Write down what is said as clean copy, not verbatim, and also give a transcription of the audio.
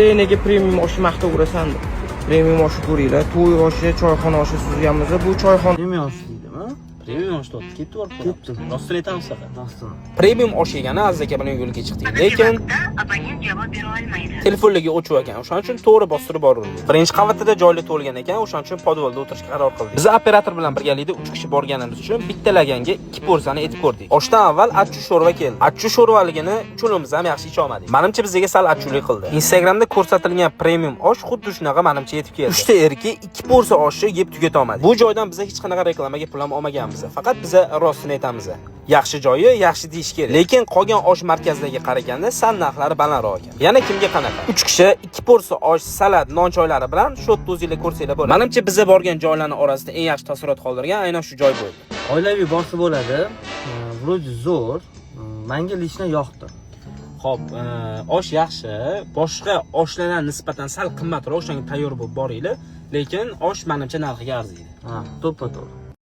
Nega premium oshni maqtaverasan deb. Premium oshni ko'ringlar, to'y oshi, choyxona oshi suzganmiz. Bu choyxona Premium osh deydimi? Premium osh topdi. Ketdi borib Ketdi. Rostini aytamiz faqat. Rostini. Premium osh yegani Aziz aka bilan yo'lga chiqdik. Lekin abonent javob bera olmaydi. telefonligi o'chib ekan. O'shaning uchun to'g'ri bostirib bordik. Birinchi qavatida joyli to'lgan ekan, o'shaning uchun podvalda o'tirishga qaror qildik. Biz operator bilan birgalikda 3 kishi borganimiz uchun bitta laganga 2 porsiyani etib ko'rdik. Oshdan avval achchu sho'rva keldi. Achchu sho'rvaligini cho'limiz ham yaxshi icha olmadik. Menimcha bizga sal achchulik qildi. Instagramda ko'rsatilgan premium osh xuddi shunaqa menimcha yetib keldi. 3 ta erkak 2 porsiya oshni yeb tugata olmadi. Bu joydan biz hech qanaqa reklamaga pul ham olmaganmiz. Faqat biz rostini aytamiz. Yaxshi joyi, yaxshi deyish kerak. Lekin qolgan osh markazlariga qaraganda sal narxlari balandroq ekan. Yana kimga qanaqa? 3 kishi 2 porsiya osh, salat, non choylari bilan shotni o'zingizlar ko'rsanglar bo'ladi. Menimcha biz borgan joylarning orasida eng yaxshi taassurot qoldirgan aynan shu joy bo'ldi. Oilaviy borsa bo'ladi. Vроде zo'r. Menga lishna yoqdi. Xo'p, osh yaxshi, boshqa oshlardan nisbatan sal qimmatroq, o'shanga tayyor bo'lib boringlar, lekin osh menimcha narxiga arziydi. Ha, to'ppa-to'g'ri.